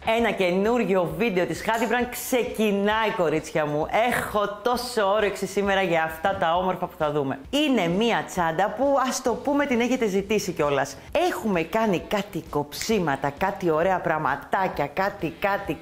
Ένα καινούριο βίντεο της Hadbrand ξεκινάει, κορίτσια μου. Έχω τόσο όρεξη σήμερα για αυτά τα όμορφα που θα δούμε. Είναι μία τσάντα που, ας το πούμε, την έχετε ζητήσει κιόλας. Έχουμε κάνει κάτι κοψίματα, κάτι ωραία πραγματάκια,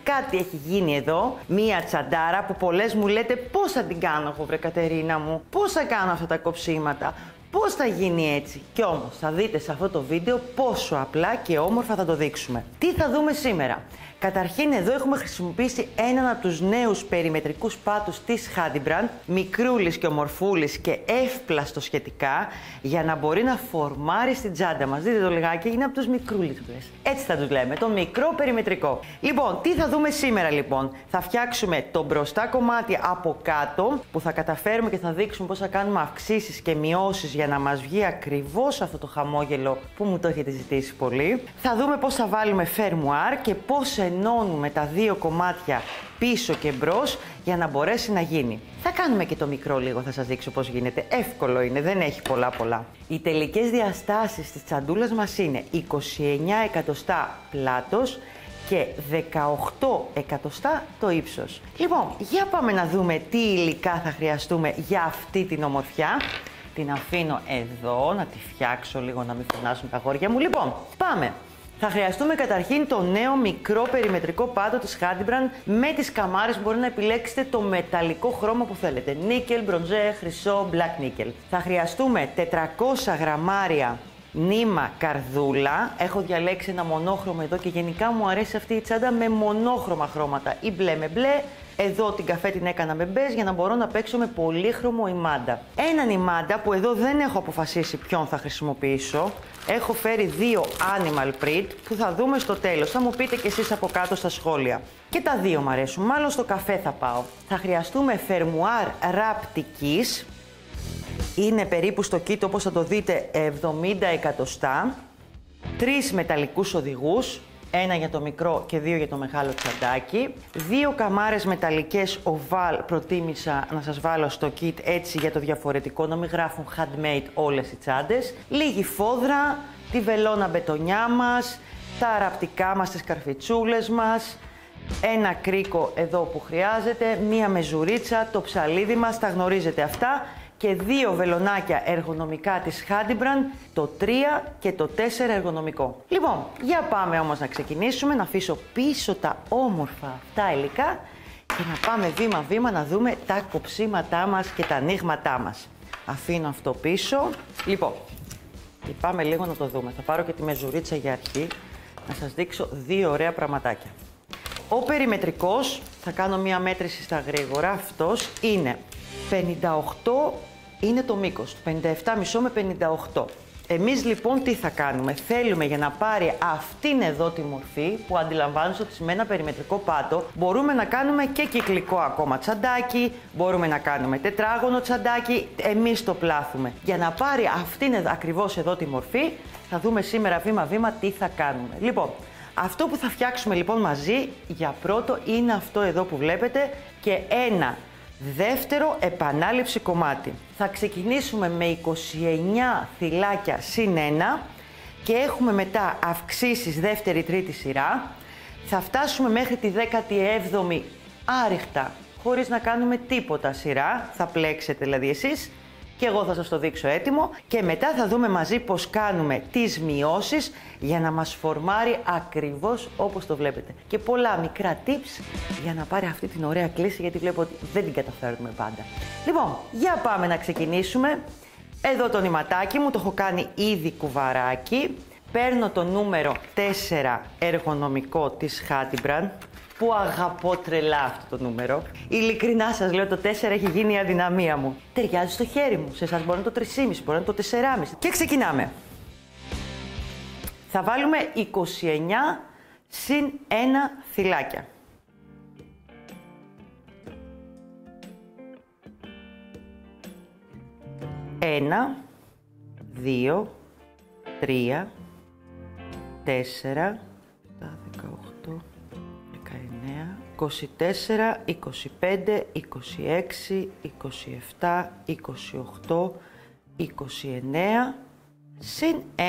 κάτι έχει γίνει εδώ. Μία τσαντάρα που πολλές μου λέτε πώς θα την κάνω εγώ, βρε Κατερίνα μου, πώς θα κάνω αυτά τα κοψίματα. Πώς θα γίνει έτσι? Κι όμως θα δείτε σε αυτό το βίντεο πόσο απλά και όμορφα θα το δείξουμε. Τι θα δούμε σήμερα? Καταρχήν εδώ έχουμε χρησιμοποιήσει έναν από τους νέους περιμετρικούς πάτους της Hadbrand, μικρούλης και ομορφούλης και εύπλαστο σχετικά, για να μπορεί να φορμάρει στην τσάντα μας. Δείτε το λιγάκι, είναι από τους μικρούλης. Έτσι θα τους λέμε, το μικρό περιμετρικό. Λοιπόν, τι θα δούμε σήμερα λοιπόν? Θα φτιάξουμε το μπροστά κομμάτι από κάτω, που θα καταφέρουμε και θα δείξουμε πώς θα κάνουμε αυξήσεις και μειώσεις για να μας βγει ακριβώς αυτό το χαμόγελο που μου το έχετε ζητήσει πολύ. Θα δούμε πώς θα βάλουμε φερμουάρ και πώς ενώνουμε τα δύο κομμάτια πίσω και μπρος για να μπορέσει να γίνει. Θα κάνουμε και το μικρό λίγο, θα σας δείξω πώς γίνεται. Εύκολο είναι, δεν έχει πολλά. Οι τελικές διαστάσεις της τσαντούλας μας είναι 29 εκατοστά πλάτος και 18 εκατοστά το ύψος. Λοιπόν, για πάμε να δούμε τι υλικά θα χρειαστούμε για αυτή την ομορφιά. Την αφήνω εδώ, να τη φτιάξω λίγο, να μην φωνάσουν τα αγόρια μου. Λοιπόν, πάμε! Θα χρειαστούμε καταρχήν το νέο μικρό περιμετρικό πάτο της Hadbrand με τις καμάρες. Μπορεί να επιλέξετε το μεταλλικό χρώμα που θέλετε. Νίκελ, μπροντζέ, χρυσό, black nickel. Θα χρειαστούμε 400 γραμμάρια νήμα καρδούλα. Έχω διαλέξει ένα μονόχρωμο εδώ και γενικά μου αρέσει αυτή η τσάντα με μονόχρωμα χρώματα. Ή μπλε με μπλε. Εδώ την καφέ την έκανα με μπέζ για να μπορώ να παίξω με πολύχρωμο ημάντα. Έναν ημάντα που εδώ δεν έχω αποφασίσει ποιον θα χρησιμοποιήσω. Έχω φέρει δύο animal print που θα δούμε στο τέλος. Θα μου πείτε κι εσείς από κάτω στα σχόλια. Και τα δύο μου αρέσουν, μάλλον στο καφέ θα πάω. Θα χρειαστούμε φερμουάρ ραπτικής. Είναι περίπου στο kit, όπως θα το δείτε, 70 εκατοστά. 3 μεταλλικούς οδηγούς. Ένα για το μικρό και δύο για το μεγάλο τσαντάκι. 2 καμάρες μεταλλικές oval, προτίμησα να σας βάλω στο kit έτσι για το διαφορετικό, να μην γράφουν handmade όλες οι τσάντες. Λίγη φόδρα, τη βελόνα μπετονιά μας, τα αραπτικά μας, τις καρφιτσούλες μας, ένα κρίκο εδώ που χρειάζεται, μία μεζουρίτσα, το ψαλίδι μας, τα γνωρίζετε αυτά. Και 2 βελονάκια εργονομικά της Hadbrand, το 3 και το 4 εργονομικό. Λοιπόν, για πάμε όμως να ξεκινήσουμε, να αφήσω πίσω τα όμορφα αυτά υλικά και να πάμε βήμα-βήμα να δούμε τα κοψίματά μας και τα ανοίγματά μας. Αφήνω αυτό πίσω. Λοιπόν, και πάμε λίγο να το δούμε. Θα πάρω και τη μεζουρίτσα για αρχή, να σας δείξω 2 ωραία πραγματάκια. Ο περιμετρικός, θα κάνω μία μέτρηση στα γρήγορα, αυτός είναι 58 είναι το μήκος, 57,5 με 58. Εμείς λοιπόν τι θα κάνουμε? Θέλουμε, για να πάρει αυτήν εδώ τη μορφή που αντιλαμβάνεστε ότι με ένα περιμετρικό πάτο μπορούμε να κάνουμε και κυκλικό ακόμα τσαντάκι, μπορούμε να κάνουμε τετράγωνο τσαντάκι, εμείς το πλάθουμε. Για να πάρει αυτήν ακριβώς εδώ τη μορφή θα δούμε σήμερα βήμα-βήμα τι θα κάνουμε. Λοιπόν, αυτό που θα φτιάξουμε λοιπόν μαζί για πρώτο είναι αυτό εδώ που βλέπετε και ένα δεύτερο επανάληψη κομμάτι. Θα ξεκινήσουμε με 29 θυλάκια συν 1 και έχουμε μετά αυξήσεις δεύτερη-τρίτη σειρά. Θα φτάσουμε μέχρι τη 17η άριχτα, χωρίς να κάνουμε τίποτα σειρά. Θα πλέξετε δηλαδή εσείς και εγώ θα σας το δείξω έτοιμο και μετά θα δούμε μαζί πώς κάνουμε τις μειώσεις για να μας φορμάρει ακριβώς όπως το βλέπετε. Και πολλά μικρά tips για να πάρει αυτή την ωραία κλίση, γιατί βλέπω ότι δεν την καταφέρνουμε πάντα. Λοιπόν, για πάμε να ξεκινήσουμε. Εδώ το νηματάκι μου, το έχω κάνει ήδη κουβαράκι. Παίρνω το νούμερο 4 εργονομικό της Hadbrand, που αγαπώ τρελά αυτό το νούμερο. Ειλικρινά σας λέω, το 4 έχει γίνει η αδυναμία μου. Ταιριάζει στο χέρι μου. Σε εσάς μπορεί να το 3,5, μπορεί να το 4,5. Και ξεκινάμε. Θα βάλουμε 29 συν 1 θυλάκια. 1, 2, 3, 4, 18, 19, 24, 25, 26, 27, 28, 29, συν 1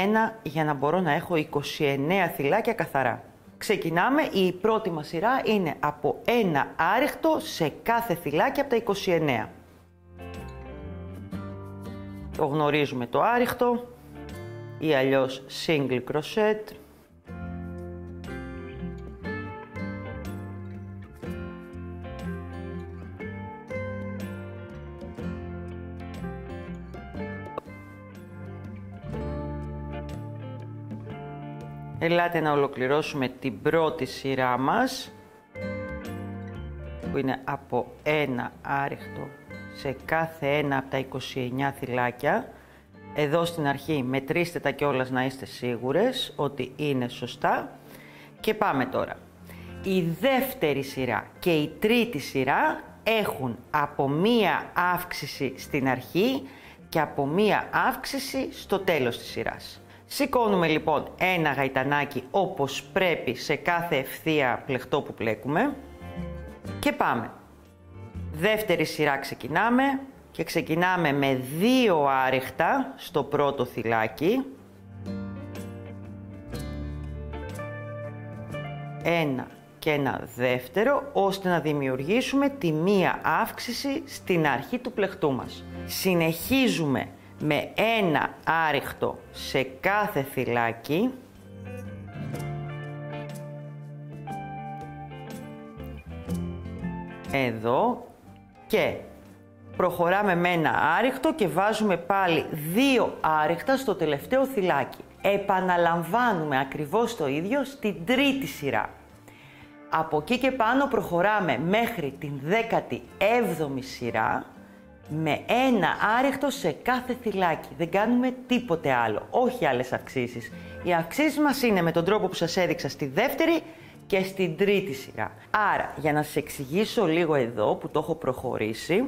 για να μπορώ να έχω 29 θυλάκια καθαρά. ξεκινάμε. Η πρώτη μας σειρά είναι από ένα άριχτο σε κάθε θυλάκι από τα 29. Το γνωρίζουμε το άριχτο ή αλλιώς single crochet. Ελάτε να ολοκληρώσουμε την πρώτη σειρά μας, που είναι από ένα άριχτο σε κάθε ένα από τα 29 θυλάκια. Εδώ στην αρχή μετρήστε τα κιόλας να είστε σίγουρες ότι είναι σωστά. Και πάμε τώρα. Η δεύτερη σειρά και η τρίτη σειρά έχουν από μία αύξηση στην αρχή και από μία αύξηση στο τέλος της σειράς. Σηκώνουμε λοιπόν ένα γαϊτανάκι όπως πρέπει σε κάθε ευθεία πλεκτό που πλέκουμε και πάμε. Δεύτερη σειρά ξεκινάμε και ξεκινάμε με 2 άριχτα στο πρώτο θυλάκι. Ένα και ένα δεύτερο, ώστε να δημιουργήσουμε τη μία αύξηση στην αρχή του πλεκτού μας. Συνεχίζουμε με ένα άριχτο σε κάθε θυλάκι. Εδώ και προχωράμε με ένα άριχτο και βάζουμε πάλι 2 άριχτα στο τελευταίο θυλάκι. Επαναλαμβάνουμε ακριβώς το ίδιο στην τρίτη σειρά. Από εκεί και πάνω προχωράμε μέχρι την 17η σειρά με ένα άριχτο σε κάθε θυλάκι. Δεν κάνουμε τίποτε άλλο, όχι άλλες αυξήσεις. Οι αυξήσεις μας είναι με τον τρόπο που σας έδειξα στη δεύτερη και στην τρίτη σειρά. Άρα, για να σας εξηγήσω λίγο εδώ που το έχω προχωρήσει,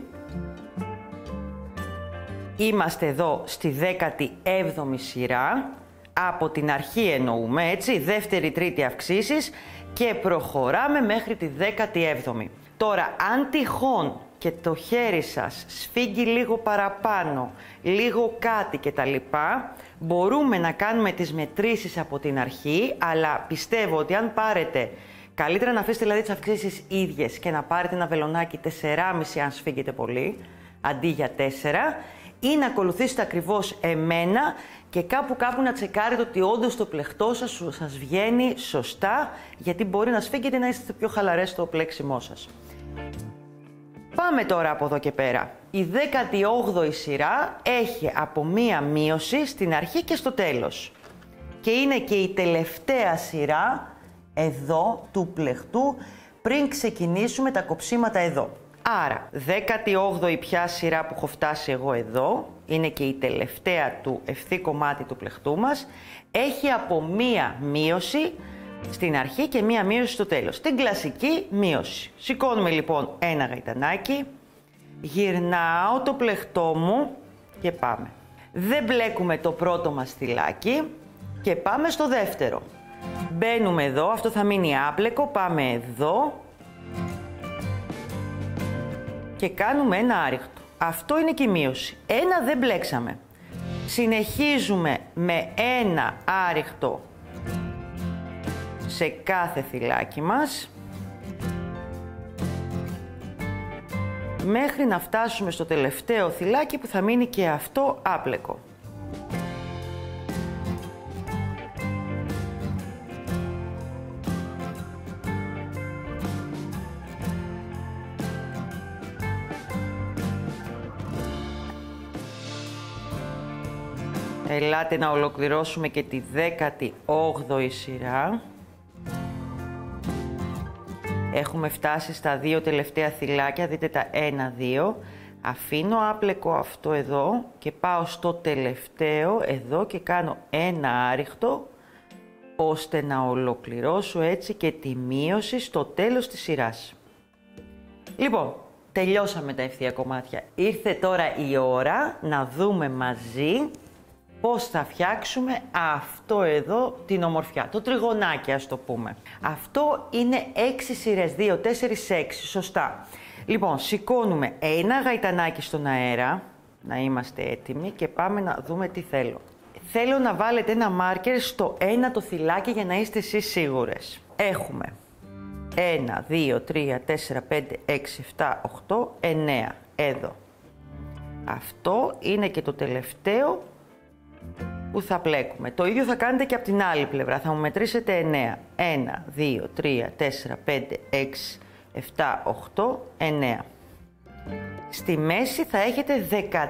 είμαστε εδώ στη 17η σειρά, από την αρχή εννοούμε, έτσι, δεύτερη, τρίτη αυξήσεις και προχωράμε μέχρι τη 17η. Τώρα, αν τυχόν και το χέρι σας σφίγγει λίγο παραπάνω, λίγο κάτι κτλ, μπορούμε να κάνουμε τις μετρήσεις από την αρχή, αλλά πιστεύω ότι αν πάρετε, καλύτερα να αφήσετε δηλαδή τις αυξήσεις ίδιες και να πάρετε ένα βελονάκι 4,5 αν σφίγγετε πολύ, αντί για 4, ή να ακολουθήσετε ακριβώς εμένα και κάπου να τσεκάρετε ότι όντως το πλεκτό σας βγαίνει σωστά, γιατί μπορεί να σφίγγετε να είστε πιο χαλαρές στο πλέξιμό σας. Πάμε τώρα από εδώ και πέρα. Η 18η σειρά έχει από μία μείωση στην αρχή και στο τέλος. Και είναι και η τελευταία σειρά εδώ του πλεκτού πριν ξεκινήσουμε τα κοψίματα εδώ. Άρα, 18η πια σειρά που έχω φτάσει εγώ εδώ, είναι και η τελευταία του ευθύ κομμάτι του πλεκτού μας, έχει από μία μείωση στην αρχή και μία μείωση στο τέλος. Την κλασική μείωση. Σηκώνουμε λοιπόν ένα γαϊτανάκι, γυρνάω το πλεκτό μου και πάμε. Δεν μπλέκουμε το πρώτο μας θυλάκι και πάμε στο δεύτερο. Μπαίνουμε εδώ, αυτό θα μείνει άπλεκο, πάμε εδώ και κάνουμε ένα άριχτο. Αυτό είναι και η μείωση. Ένα δεν μπλέξαμε. Συνεχίζουμε με ένα άριχτο σε κάθε θυλάκι μας μέχρι να φτάσουμε στο τελευταίο θυλάκι που θα μείνει και αυτό άπλεκο. Ελάτε να ολοκληρώσουμε και τη 18η σειρά. Έχουμε φτάσει στα 2 τελευταία θυλάκια, δείτε τα 1-2. Αφήνω άπλεκο αυτό εδώ και πάω στο τελευταίο εδώ και κάνω ένα άριχτο, ώστε να ολοκληρώσω έτσι και τη μείωση στο τέλος της σειράς. Λοιπόν, τελειώσαμε τα ευθεία κομμάτια. Ήρθε τώρα η ώρα να δούμε μαζί πώς θα φτιάξουμε αυτό εδώ την ομορφιά, το τριγωνάκι ας το πούμε. Αυτό είναι 6 σειρές, 2, 4, 6, σωστά. Λοιπόν, σηκώνουμε ένα γαϊτανάκι στον αέρα, να είμαστε έτοιμοι και πάμε να δούμε τι θέλω. Θέλω να βάλετε ένα μάρκερ στο ένα το θυλάκι για να είστε εσείς σίγουρες. έχουμε 1, 2, 3, 4, 5, 6, 7, 8, 9. Εδώ. Αυτό είναι και το τελευταίο που θα πλέκουμε. Το ίδιο θα κάνετε και από την άλλη πλευρά. Θα μου μετρήσετε 9. 1, 2, 3, 4, 5, 6, 7, 8, 9. Στη μέση θα έχετε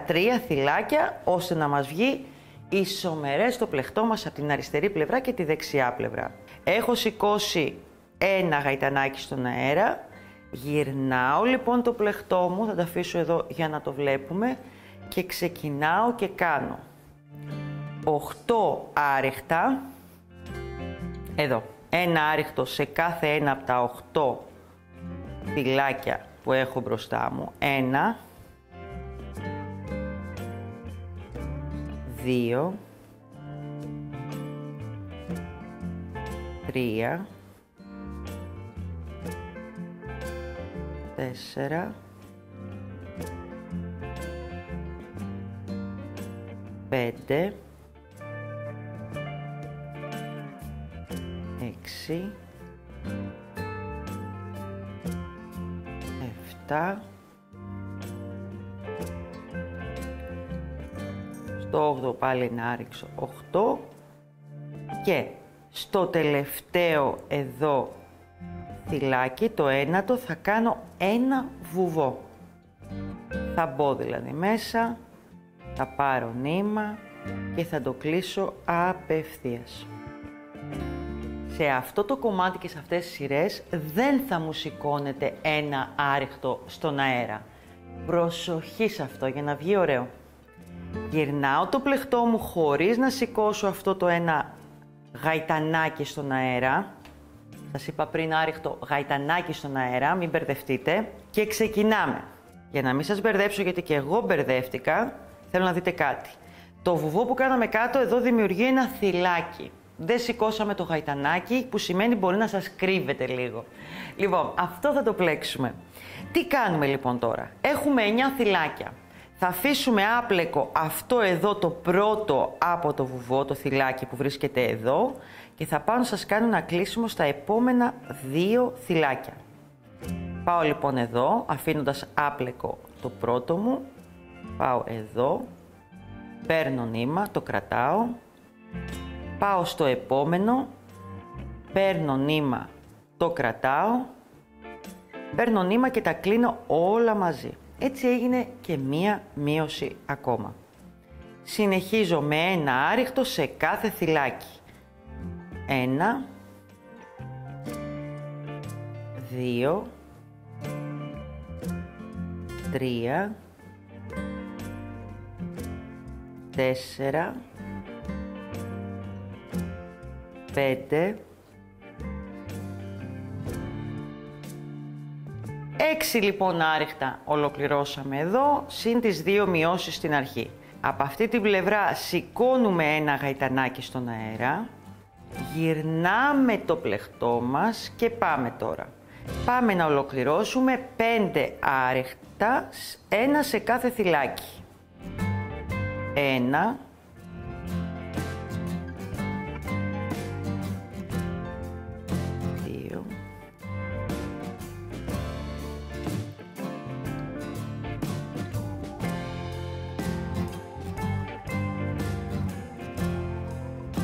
13 θυλάκια, ώστε να μας βγει ισομερές το πλεχτό μας από την αριστερή πλευρά και τη δεξιά πλευρά. Έχω σηκώσει ένα γαϊτανάκι στον αέρα. Γυρνάω λοιπόν το πλεχτό μου, θα το αφήσω εδώ για να το βλέπουμε, και ξεκινάω και κάνω 8 άριχτα, εδώ, ένα άριχτο σε κάθε ένα από τα 8 θυλάκια που έχω μπροστά μου. 1, 2, 3, 4, 5, 6, 7, στο 8 πάλι να ρίξω 8 και στο τελευταίο εδώ θυλάκι, το ένατο, θα κάνω ένα βουβό. Θα μπω δηλαδή μέσα, θα πάρω νήμα και θα το κλείσω απευθείας. Σε αυτό το κομμάτι και σε αυτές τις σειρές δεν θα μου σηκώνετε ένα άριχτο στον αέρα. Προσοχή σε αυτό για να βγει ωραίο. Γυρνάω το πλεχτό μου χωρίς να σηκώσω αυτό το ένα γαϊτανάκι στον αέρα. Σας είπα πριν άριχτο γαϊτανάκι στον αέρα, μην μπερδευτείτε. Και ξεκινάμε. Για να μην σας μπερδέψω, γιατί και εγώ μπερδεύτηκα, θέλω να δείτε κάτι. Το βουβό που κάναμε κάτω εδώ δημιουργεί ένα θυλάκι. Δεν σηκώσαμε το γαϊτανάκι, που σημαίνει μπορεί να σας κρύβετε λίγο. Λοιπόν, αυτό θα το πλέξουμε. Τι κάνουμε λοιπόν τώρα? Έχουμε 9 θυλάκια. Θα αφήσουμε άπλεκο αυτό εδώ το πρώτο από το βουβό, το θυλάκι που βρίσκεται εδώ, και θα πάω να σας κάνω ένα κλείσιμο στα επόμενα 2 θυλάκια. Πάω λοιπόν εδώ, αφήνοντας άπλεκο το πρώτο μου, πάω εδώ, παίρνω νήμα, το κρατάω, πάω στο επόμενο, παίρνω νήμα, το κρατάω, παίρνω νήμα και τα κλείνω όλα μαζί. Έτσι έγινε και μία μείωση ακόμα. Συνεχίζω με ένα άριχτο σε κάθε θυλάκι. 1, 2, 3, 4, 5, 6 λοιπόν άριχτα ολοκληρώσαμε εδώ, συν τις 2 μειώσεις στην αρχή. Από αυτή την πλευρά σηκώνουμε ένα γαϊτανάκι στον αέρα, γυρνάμε το πλεχτό μας και πάμε τώρα. Πάμε να ολοκληρώσουμε 5 άριχτα, ένα σε κάθε θυλάκι. 1, 2,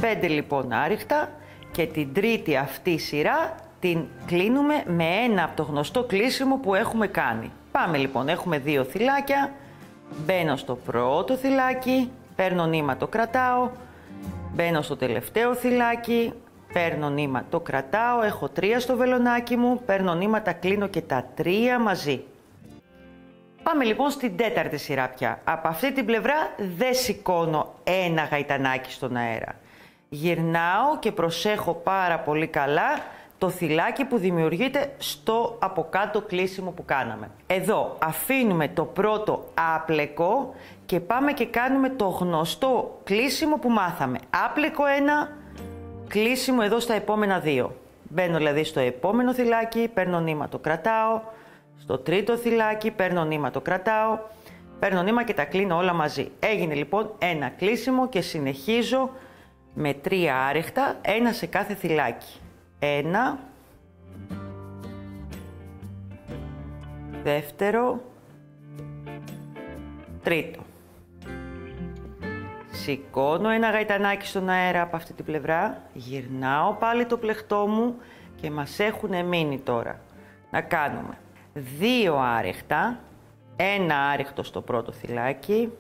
5 λοιπόν άριχτα, και την τρίτη αυτή σειρά την κλείνουμε με ένα από το γνωστό κλείσιμο που έχουμε κάνει. Πάμε λοιπόν, έχουμε 2 θυλάκια, μπαίνω στο πρώτο θυλάκι, παίρνω νήμα, το κρατάω, μπαίνω στο τελευταίο θυλάκι, παίρνω νήμα, το κρατάω, έχω 3 στο βελονάκι μου, παίρνω νήμα, τα κλείνω και τα 3 μαζί. Πάμε λοιπόν στην τέταρτη σειρά πια. Από αυτή την πλευρά δεν σηκώνω ένα γαϊτανάκι στον αέρα. Γυρνάω και προσέχω πάρα πολύ καλά το θυλάκι που δημιουργείται στο από κάτω κλείσιμο που κάναμε. Εδώ αφήνουμε το πρώτο άπλεκο και πάμε και κάνουμε το γνωστό κλείσιμο που μάθαμε. Άπλεκο 1, κλείσιμο εδώ στα επόμενα 2. Μπαίνω δηλαδή στο επόμενο θυλάκι, παίρνω νήμα, το κρατάω. Στο τρίτο θυλάκι παίρνω νήμα, το κρατάω. Παίρνω νήμα και τα κλείνω όλα μαζί. Έγινε λοιπόν ένα κλείσιμο και συνεχίζω με 3 άριχτα, ένα σε κάθε θυλάκι. Ένα. Δεύτερο. Τρίτο. Σηκώνω ένα γαϊτανάκι στον αέρα από αυτή την πλευρά, γυρνάω πάλι το πλεκτό μου και μας έχουν μείνει τώρα να κάνουμε 2 άρεχτα, ένα άρεχτο στο πρώτο θυλάκι,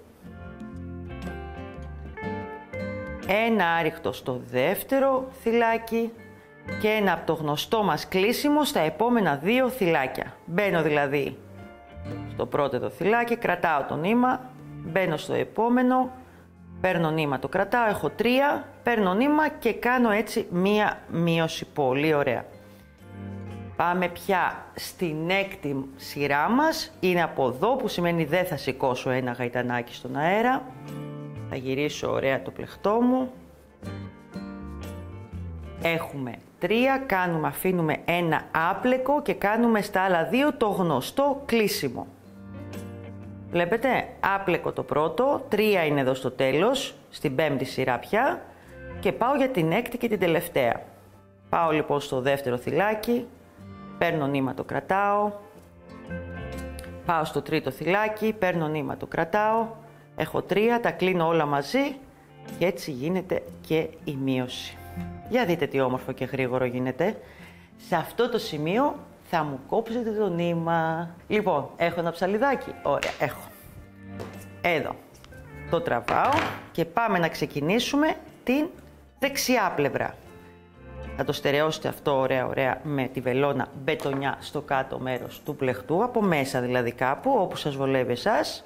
ένα άρεχτο στο δεύτερο θυλάκι και ένα από το γνωστό μας κλείσιμο στα επόμενα 2 θυλάκια. Μπαίνω δηλαδή στο πρώτο εδώ θυλάκι, κρατάω το νήμα, μπαίνω στο επόμενο, παίρνω νήμα, το κρατάω, έχω 3, παίρνω νήμα και κάνω έτσι μία μείωση. Πολύ ωραία. Πάμε πια στην έκτη σειρά μας, είναι από εδώ που σημαίνει δεν θα σηκώσω ένα γαϊτανάκι στον αέρα. Θα γυρίσω ωραία το πλεκτό μου. Έχουμε 3, αφήνουμε ένα άπλεκο και κάνουμε στα άλλα 2 το γνωστό κλείσιμο. Βλέπετε, άπλεκο το πρώτο, 3 είναι εδώ στο τέλος, στην 5η σειρά πια και πάω για την 6η και την τελευταία. Πάω λοιπόν στο δεύτερο θυλάκι, παίρνω νήμα, το κρατάω, πάω στο τρίτο θυλάκι, παίρνω νήμα, το κρατάω, έχω 3, τα κλείνω όλα μαζί και έτσι γίνεται και η μείωση. Για δείτε τι όμορφο και γρήγορο γίνεται. Σε αυτό το σημείο θα μου κόψετε το νήμα. Λοιπόν, έχω ένα ψαλιδάκι. Ωραία, έχω. Εδώ. Το τραβάω και πάμε να ξεκινήσουμε την δεξιά πλευρά. Θα το στερεώσετε αυτό ωραία με τη βελόνα μπετονιά στο κάτω μέρος του πλεκτού, από μέσα δηλαδή κάπου, όπου σας βολεύει εσάς.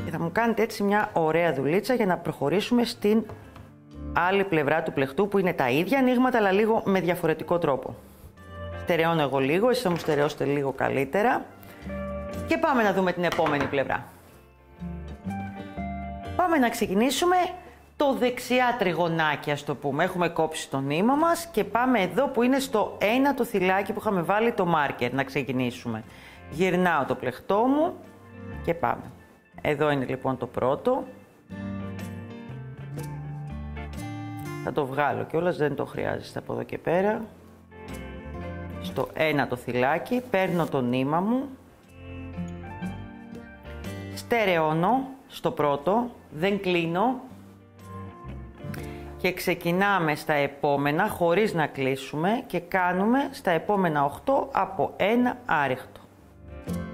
Και θα μου κάνετε έτσι μια ωραία δουλίτσα για να προχωρήσουμε στην άλλη πλευρά του πλεκτού, που είναι τα ίδια ανοίγματα αλλά λίγο με διαφορετικό τρόπο. Στερεώνω εγώ λίγο, εσείς θα μου στερεώσετε λίγο καλύτερα. Και πάμε να δούμε την επόμενη πλευρά. Πάμε να ξεκινήσουμε το δεξιά τριγωνάκι, ας το πούμε. Έχουμε κόψει το νήμα μας και πάμε εδώ που είναι στο ένα το θυλάκι που είχαμε βάλει το μάρκερ να ξεκινήσουμε. Γυρνάω το πλεκτό μου και πάμε. Εδώ είναι λοιπόν το πρώτο. Θα το βγάλω κιόλας, δεν το χρειάζεστε από εδώ και πέρα. Στο ένα το θυλάκι, παίρνω το νήμα μου, στερεώνω στο πρώτο, δεν κλείνω και ξεκινάμε στα επόμενα χωρίς να κλείσουμε και κάνουμε στα επόμενα 8 από ένα άρεχτο.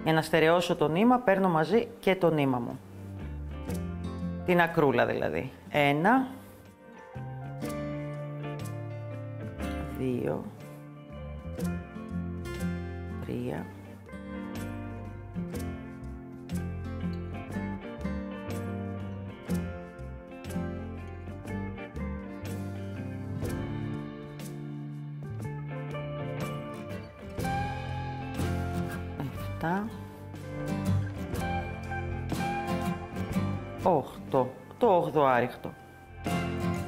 Για να στερεώσω το νήμα παίρνω μαζί και το νήμα μου. Την ακρούλα δηλαδή. 1, 2, 3, 7, 8, το 8ο άρεχτο.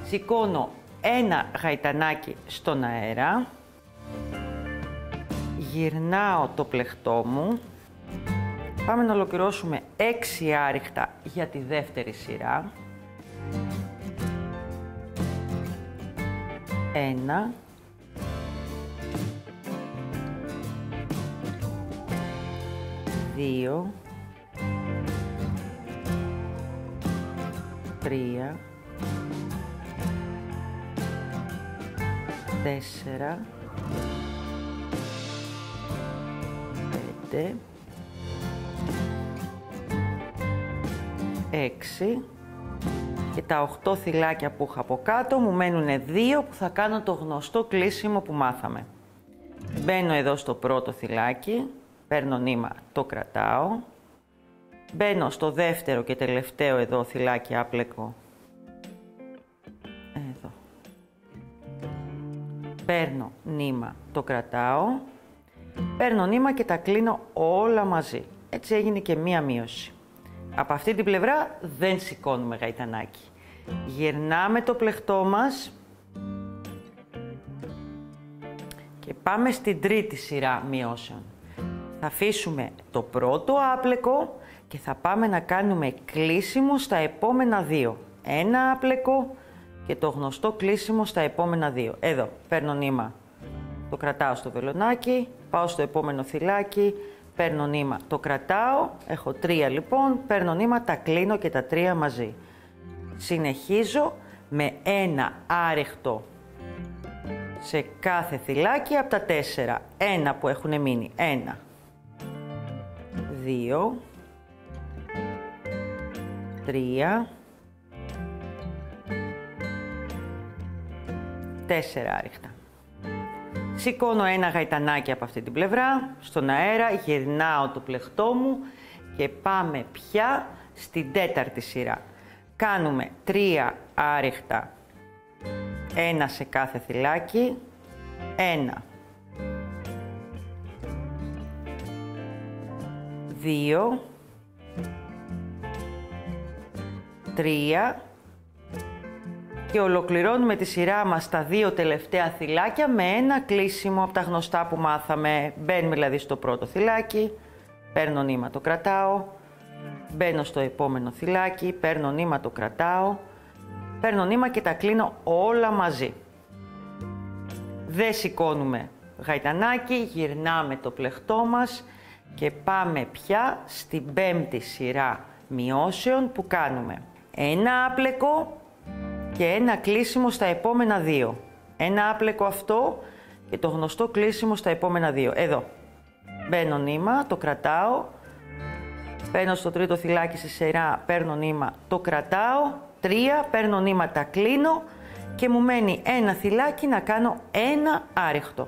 Σηκώνω ένα γαϊτανάκι στον αέρα, γυρνάω το πλεκτό μου, πάμε να ολοκληρώσουμε 6 άρεχτα για τη δεύτερη σειρά. 1, 2, 3, 4, 5, 6 και τα 8 θυλάκια που είχα από κάτω μου μένουν 2 που θα κάνω το γνωστό κλείσιμο που μάθαμε. Μπαίνω εδώ στο πρώτο θυλάκι, παίρνω νήμα, το κρατάω, μπαίνω στο δεύτερο και τελευταίο εδώ θυλάκι άπλεκο, εδώ, παίρνω νήμα, το κρατάω, παίρνω νήμα και τα κλείνω όλα μαζί. Έτσι έγινε και μία μείωση. Από αυτή την πλευρά δεν σηκώνουμε γαϊτανάκι. Γυρνάμε το πλεκτό μας και πάμε στην τρίτη σειρά μειώσεων. Θα αφήσουμε το πρώτο άπλεκο και θα πάμε να κάνουμε κλείσιμο στα επόμενα 2. Ένα άπλεκο και το γνωστό κλείσιμο στα επόμενα 2. Εδώ, παίρνω νήμα, το κρατάω στο βελονάκι, πάω στο επόμενο θυλάκι, παίρνω νήμα, το κρατάω, έχω 3 λοιπόν, παίρνω νήμα, τα κλείνω και τα 3 μαζί. Συνεχίζω με ένα άριχτο σε κάθε θυλάκι από τα 4. Ένα που έχουν μείνει. 1, 2, 3, 4 άριχτα. Σηκώνω ένα γαϊτανάκι από αυτή την πλευρά, στον αέρα, γυρνάω το πλεχτό μου και πάμε πια στην 4η σειρά. Κάνουμε 3 άριχτα, ένα σε κάθε θυλάκι, 1, 2, 3 και ολοκληρώνουμε τη σειρά μας στα 2 τελευταία θυλάκια με ένα κλείσιμο από τα γνωστά που μάθαμε. Μπαίνουμε δηλαδή στο πρώτο θυλάκι, παίρνω νήμα, το κρατάω, μπαίνω στο επόμενο θυλάκι, παίρνω νήμα, το κρατάω, παίρνω νήμα και τα κλείνω όλα μαζί. Δεν σηκώνουμε γαϊτανάκι, γυρνάμε το πλεχτό μας και πάμε πια στην 5η σειρά μειώσεων που κάνουμε ένα άπλεκο και ένα κλείσιμο στα επόμενα 2. Ένα άπλεκο αυτό και το γνωστό κλείσιμο στα επόμενα 2. Εδώ. Μπαίνω νήμα, το κρατάω, παίρνω στο 3ο θυλάκι στη σειρά, παίρνω νήμα, το κρατάω, 3, παίρνω νήμα, τα κλείνω και μου μένει ένα θυλάκι να κάνω ένα άριχτο.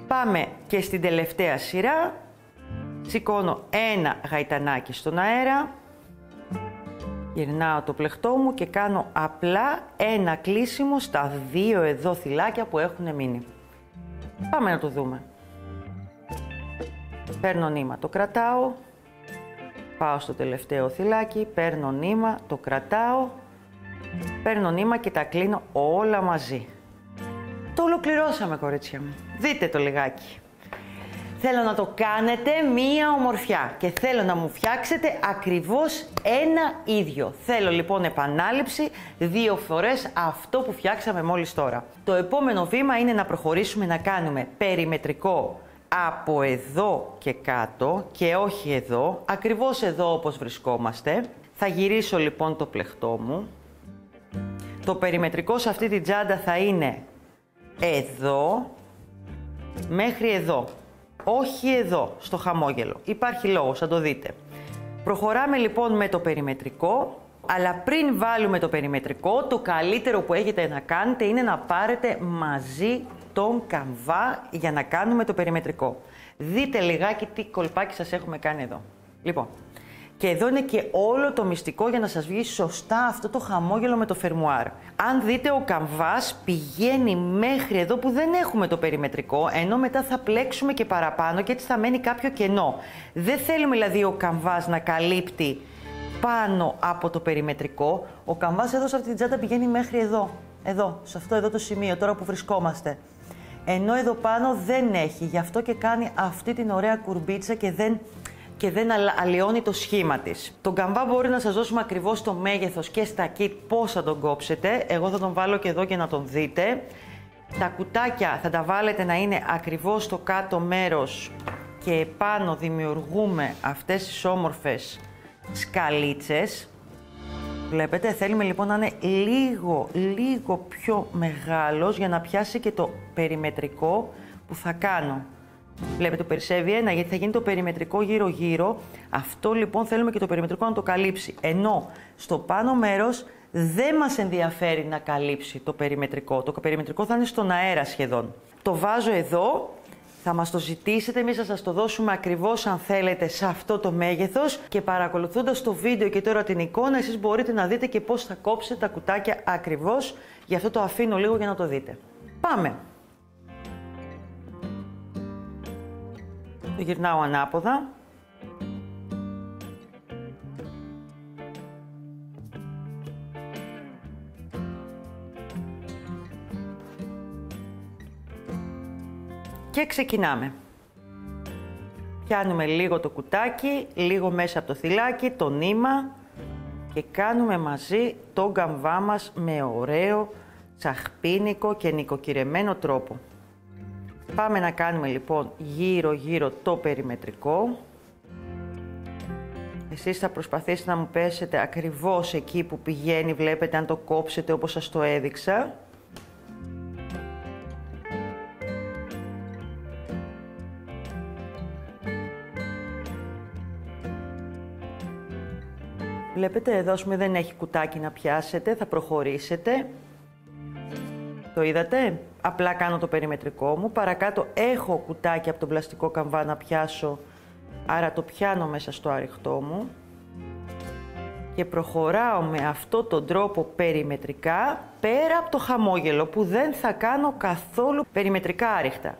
Πάμε και στην τελευταία σειρά, σηκώνω ένα γαϊτανάκι στον αέρα, γυρνάω το πλεχτό μου και κάνω απλά ένα κλείσιμο στα 2 εδώ θυλάκια που έχουν μείνει. Πάμε να το δούμε. Παίρνω νήμα, το κρατάω, πάω στο τελευταίο θυλάκι, παίρνω νήμα, το κρατάω, παίρνω νήμα και τα κλείνω όλα μαζί. Το ολοκληρώσαμε, κορίτσια μου. Δείτε το λιγάκι. Θέλω να το κάνετε μία ομορφιά και θέλω να μου φτιάξετε ακριβώς ένα ίδιο. Θέλω λοιπόν επανάληψη 2 φορές αυτό που φτιάξαμε μόλις τώρα. Το επόμενο βήμα είναι να προχωρήσουμε να κάνουμε περιμετρικό από εδώ και κάτω και όχι εδώ, ακριβώς εδώ όπως βρισκόμαστε. Θα γυρίσω λοιπόν το πλεχτό μου. Το περιμετρικό σε αυτή την τσάντα θα είναι εδώ μέχρι εδώ. Όχι εδώ, στο χαμόγελο. Υπάρχει λόγος, θα το δείτε. Προχωράμε λοιπόν με το περιμετρικό, αλλά πριν βάλουμε το περιμετρικό, το καλύτερο που έχετε να κάνετε είναι να πάρετε μαζί τον καμβά για να κάνουμε το περιμετρικό. Δείτε λιγάκι τι κολπάκι σας έχουμε κάνει εδώ. Λοιπόν, και εδώ είναι και όλο το μυστικό για να σας βγει σωστά αυτό το χαμόγελο με το φερμουάρ. Αν δείτε, ο καμβάς πηγαίνει μέχρι εδώ που δεν έχουμε το περιμετρικό, ενώ μετά θα πλέξουμε και παραπάνω και έτσι θα μένει κάποιο κενό. Δεν θέλουμε δηλαδή ο καμβάς να καλύπτει πάνω από το περιμετρικό. Ο καμβάς εδώ σε αυτή την τσάντα πηγαίνει μέχρι εδώ. Εδώ, σε αυτό εδώ το σημείο, τώρα που βρισκόμαστε. Ενώ εδώ πάνω δεν έχει, γι' αυτό και κάνει αυτή την ωραία κουρμπίτσα και δεν αλλοιώνει το σχήμα της. Τον καμβά μπορεί να σας δώσουμε ακριβώς το μέγεθος και στα kit πώς θα τον κόψετε. Εγώ θα τον βάλω και εδώ και να τον δείτε. Τα κουτάκια θα τα βάλετε να είναι ακριβώς στο κάτω μέρος και επάνω δημιουργούμε αυτές τις όμορφες σκαλίτσες. Βλέπετε, θέλουμε λοιπόν να είναι λίγο πιο μεγάλος για να πιάσει και το περιμετρικό που θα κάνω. Βλέπετε, το περισσεύει ένα γιατί θα γίνει το περιμετρικό γύρω-γύρω. Αυτό λοιπόν θέλουμε και το περιμετρικό να το καλύψει. Ενώ στο πάνω μέρος δεν μας ενδιαφέρει να καλύψει το περιμετρικό. Το περιμετρικό θα είναι στον αέρα σχεδόν. Το βάζω εδώ, θα μας το ζητήσετε, εμείς θα σας το δώσουμε ακριβώς αν θέλετε σε αυτό το μέγεθος και παρακολουθώντας το βίντεο και τώρα την εικόνα, εσείς μπορείτε να δείτε και πώς θα κόψετε τα κουτάκια ακριβώς. Γι' αυτό το αφήνω λίγο για να το δείτε. Πάμε! Το γυρνάω ανάποδα. Και ξεκινάμε. Πιάνουμε λίγο το κουτάκι, λίγο μέσα από το θυλάκι, το νήμα και κάνουμε μαζί τον καμβά μας με ωραίο, τσαχπίνικο και νοικοκυρεμένο τρόπο. Πάμε να κάνουμε λοιπόν γύρω-γύρω το περιμετρικό. Εσείς θα προσπαθήσετε να μου πέσετε ακριβώς εκεί που πηγαίνει, βλέπετε αν το κόψετε όπως σας το έδειξα. Βλέπετε εδώ, ας πούμε, δεν έχει κουτάκι να πιάσετε, θα προχωρήσετε. Το είδατε, απλά κάνω το περιμετρικό μου, παρακάτω έχω κουτάκι από τον πλαστικό καμβά να πιάσω, άρα το πιάνω μέσα στο άριχτό μου και προχωράω με αυτόν τον τρόπο περιμετρικά πέρα από το χαμόγελο που δεν θα κάνω καθόλου περιμετρικά άριχτα.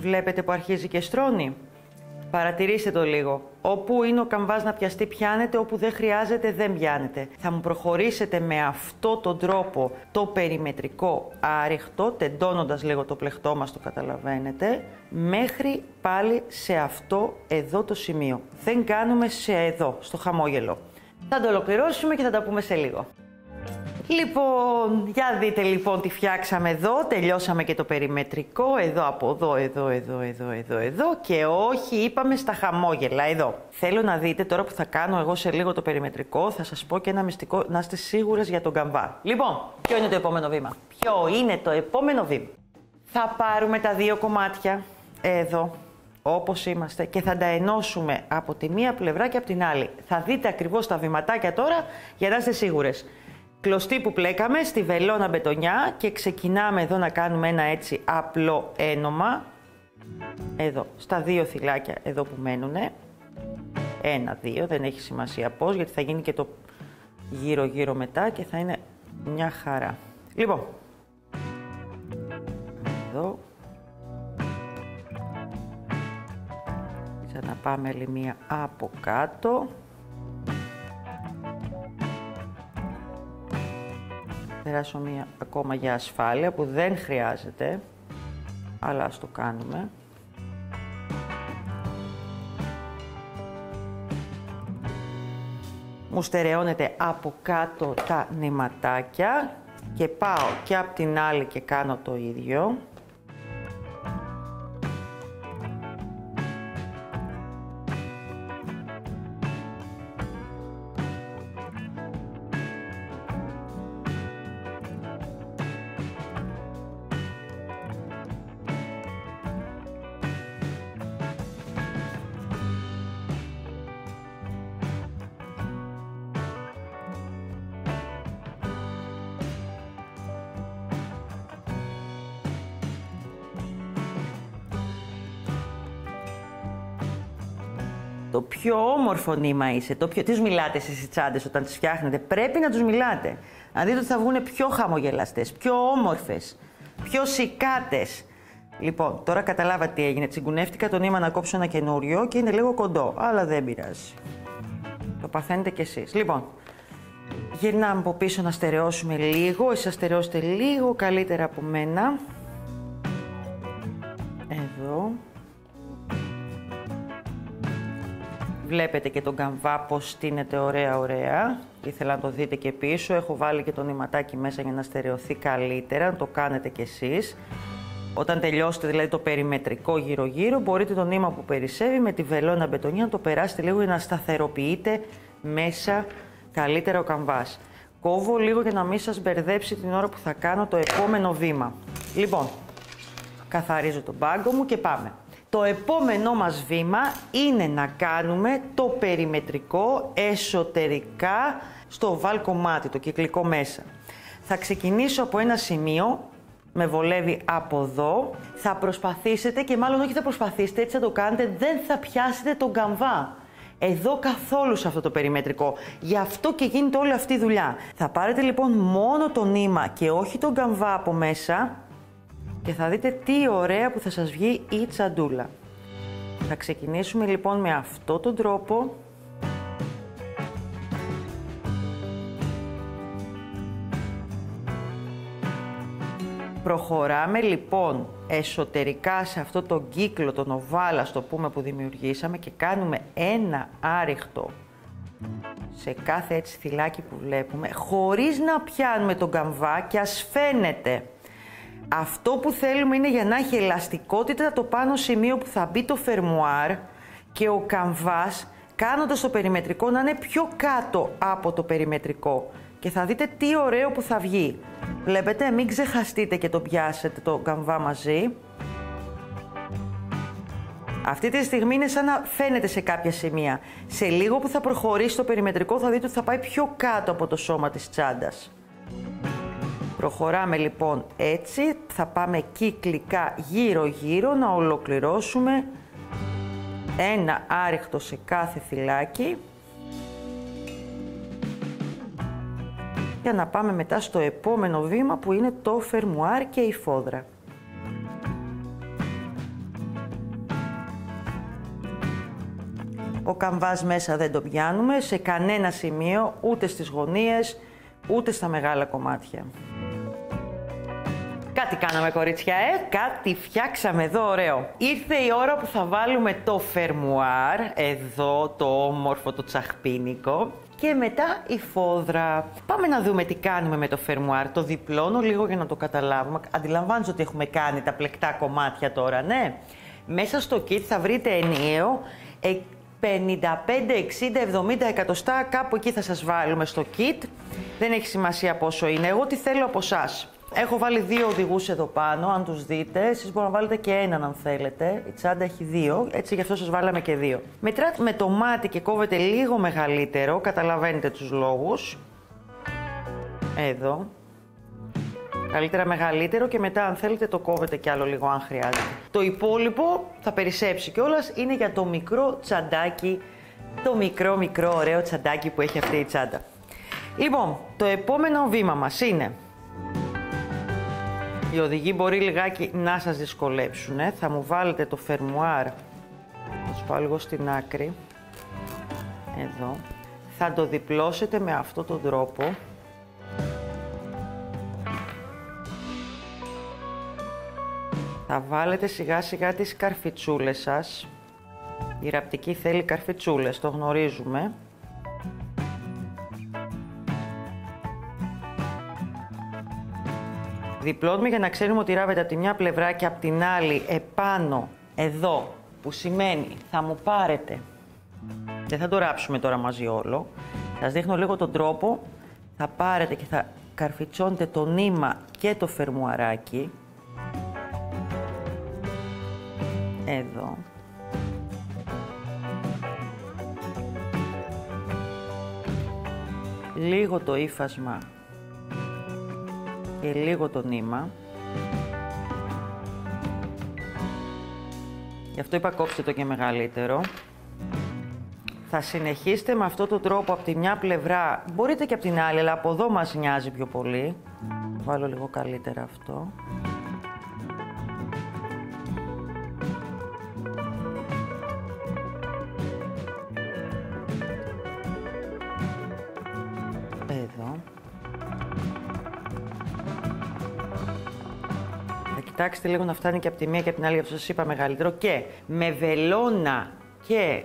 Βλέπετε που αρχίζει και στρώνει. Παρατηρήστε το λίγο. Όπου είναι ο καμβάς να πιαστεί πιάνετε, όπου δεν χρειάζεται δεν πιάνετε. Θα μου προχωρήσετε με αυτό τον τρόπο το περιμετρικό άριχτο, τεντώνοντας λίγο το πλεχτό μας, το καταλαβαίνετε, μέχρι πάλι σε αυτό εδώ το σημείο. Δεν κάνουμε σε εδώ, στο χαμόγελο. Θα το ολοκληρώσουμε και θα τα πούμε σε λίγο. Λοιπόν, για δείτε λοιπόν τι φτιάξαμε εδώ, τελειώσαμε και το περιμετρικό, εδώ από εδώ και όχι είπαμε στα χαμόγελα, εδώ. Θέλω να δείτε τώρα που θα κάνω εγώ σε λίγο το περιμετρικό, θα σας πω και ένα μυστικό, να είστε σίγουρες για τον καμβά. Λοιπόν, ποιο είναι το επόμενο βήμα? Ποιο είναι το επόμενο βήμα? Θα πάρουμε τα δύο κομμάτια, εδώ, όπως είμαστε και θα τα ενώσουμε από τη μία πλευρά και από την άλλη. Θα δείτε ακριβώς τα βηματάκια τώρα για να είστε σίγουρες. Κλωστή που πλέκαμε στη βελόνα μπετονιά και ξεκινάμε εδώ να κάνουμε ένα έτσι απλό ένομα. Εδώ, στα δύο θυλάκια εδώ που μένουνε. Ένα, δύο, δεν έχει σημασία πώς, γιατί θα γίνει και το γύρω-γύρω μετά και θα είναι μια χαρά. Λοιπόν, εδώ. Ξαναπάμε άλλη μία από κάτω. Περάσω μία ακόμα για ασφάλεια που δεν χρειάζεται, αλλά ας το κάνουμε. Μου στερεώνεται από κάτω τα νηματάκια και πάω και από την άλλη και κάνω το ίδιο. Το πιο όμορφο νήμα είσαι, τι τους μιλάτε εσείς οι τσάντες όταν τις φτιάχνετε, πρέπει να τους μιλάτε. Να δείτε ότι θα βγουν πιο χαμογελαστές, πιο όμορφες, πιο σικάτες. Λοιπόν, τώρα καταλάβατε τι έγινε, τσιγκουνεύτηκα το νήμα να κόψω ένα καινούριο και είναι λίγο κοντό, αλλά δεν πειράζει. Το παθαίνετε κι εσείς. Λοιπόν, γυρνάμε από πίσω να στερεώσουμε λίγο, εσείς θα στερεώσετε λίγο καλύτερα από μένα. Εδώ. Βλέπετε και τον καμβά πως στείνεται ωραία. Ήθελα να το δείτε και πίσω. Έχω βάλει και το νηματάκι μέσα για να στερεωθεί καλύτερα. Να το κάνετε κι εσείς. Όταν τελειώσετε δηλαδή το περιμετρικό γύρω-γύρω, μπορείτε το νήμα που περισσεύει με τη βελόνα μπετονιά να το περάσετε λίγο για να σταθεροποιείτε μέσα καλύτερα ο καμβάς. Κόβω λίγο για να μην σας μπερδέψει την ώρα που θα κάνω το επόμενο βήμα. Λοιπόν, καθαρίζω τον πάγκο μου και πάμε. Το επόμενό μας βήμα είναι να κάνουμε το περιμετρικό εσωτερικά στο οβάλ κομμάτι, το κυκλικό μέσα. Θα ξεκινήσω από ένα σημείο, με βολεύει από εδώ, θα προσπαθήσετε και μάλλον όχι θα προσπαθήσετε, έτσι θα το κάνετε, δεν θα πιάσετε τον καμβά. Εδώ καθόλου σε αυτό το περιμετρικό. Γι' αυτό και γίνεται όλη αυτή η δουλειά. Θα πάρετε λοιπόν μόνο το νήμα και όχι τον καμβά από μέσα Και θα δείτε τι ωραία που θα σας βγει η τσαντούλα. Θα ξεκινήσουμε λοιπόν με αυτόν τον τρόπο. Προχωράμε λοιπόν εσωτερικά σε αυτό το κύκλο, τον οβάλ, ας το πούμε, που δημιουργήσαμε και κάνουμε ένα άριχτο σε κάθε έτσι θυλάκι που βλέπουμε, χωρίς να πιάνουμε τον καμβά και ας φαίνεται. Αυτό που θέλουμε είναι για να έχει ελαστικότητα το πάνω σημείο που θα μπει το φερμουάρ και ο καμβάς, κάνοντας το περιμετρικό, να είναι πιο κάτω από το περιμετρικό. Και θα δείτε τι ωραίο που θα βγει. Βλέπετε, μην ξεχαστείτε και το πιάσετε το καμβά μαζί. Αυτή τη στιγμή είναι σαν να φαίνεται σε κάποια σημεία. Σε λίγο που θα προχωρήσει το περιμετρικό θα δείτε ότι θα πάει πιο κάτω από το σώμα της τσάντας. Προχωράμε λοιπόν έτσι, θα πάμε κυκλικά γύρω-γύρω να ολοκληρώσουμε ένα άριχτο σε κάθε θυλάκι για να πάμε μετά στο επόμενο βήμα που είναι το φερμουάρ και η φόδρα. Ο καμβάς μέσα δεν το πιάνουμε σε κανένα σημείο, ούτε στις γωνίες, ούτε στα μεγάλα κομμάτια. Κάτι κάναμε, κορίτσια, κάτι φτιάξαμε εδώ ωραίο. Ήρθε η ώρα που θα βάλουμε το φερμουάρ, εδώ το όμορφο το τσαχπίνικο, και μετά η φόδρα. Πάμε να δούμε τι κάνουμε με το φερμουάρ. Το διπλώνω λίγο για να το καταλάβουμε. Αντιλαμβάνεις ότι έχουμε κάνει τα πλεκτά κομμάτια τώρα, ναι. Μέσα στο kit θα βρείτε ενιαίο 55, 60, 70 εκατοστά, κάπου εκεί θα σας βάλουμε στο kit. Δεν έχει σημασία πόσο είναι. Εγώ τι θέλω από εσάς. Έχω βάλει 2 οδηγούς εδώ πάνω, αν τους δείτε. Εσείς μπορείτε να βάλετε και έναν αν θέλετε. Η τσάντα έχει 2, έτσι γι' αυτό σας βάλαμε και 2. Μετράτε με το μάτι και κόβετε λίγο μεγαλύτερο, καταλαβαίνετε τους λόγους. Εδώ. Καλύτερα μεγαλύτερο και μετά αν θέλετε το κόβετε κι άλλο λίγο αν χρειάζεται. Το υπόλοιπο θα περισσέψει κιόλας, είναι για το μικρό τσαντάκι, το μικρό ωραίο τσαντάκι που έχει αυτή η τσάντα. Λοιπόν, το επόμενο βήμα μας είναι... Οι οδηγοί μπορεί λιγάκι να σας δυσκολέψουν. Θα μου βάλετε το φερμουάρ, θα σου πάω λίγο στην άκρη, εδώ. Θα το διπλώσετε με αυτόν τον τρόπο. Θα βάλετε σιγά σιγά τις καρφιτσούλες σας. Η ραπτική θέλει καρφιτσούλες, το γνωρίζουμε. Διπλώνουμε για να ξέρουμε ότι ράβεται από τη μια πλευρά και από την άλλη επάνω, εδώ, που σημαίνει θα μου πάρετε. Δεν θα το ράψουμε τώρα μαζί όλο. Σας δείχνω λίγο τον τρόπο. Θα πάρετε και θα καρφιτσώνετε το νήμα και το φερμουαράκι. Εδώ. Λίγο το ύφασμα και λίγο το νήμα. Γι' αυτό είπα κόψτε το και μεγαλύτερο. Θα συνεχίσετε με αυτόν τον τρόπο από τη μια πλευρά, μπορείτε και από την άλλη, αλλά από εδώ μας νοιάζει πιο πολύ. Βάλω λίγο καλύτερα αυτό. Εδώ. Κοιτάξτε λίγο να φτάνει και από τη μία και από την άλλη, όπως σας είπα, μεγαλύτερο. Και με βελόνα και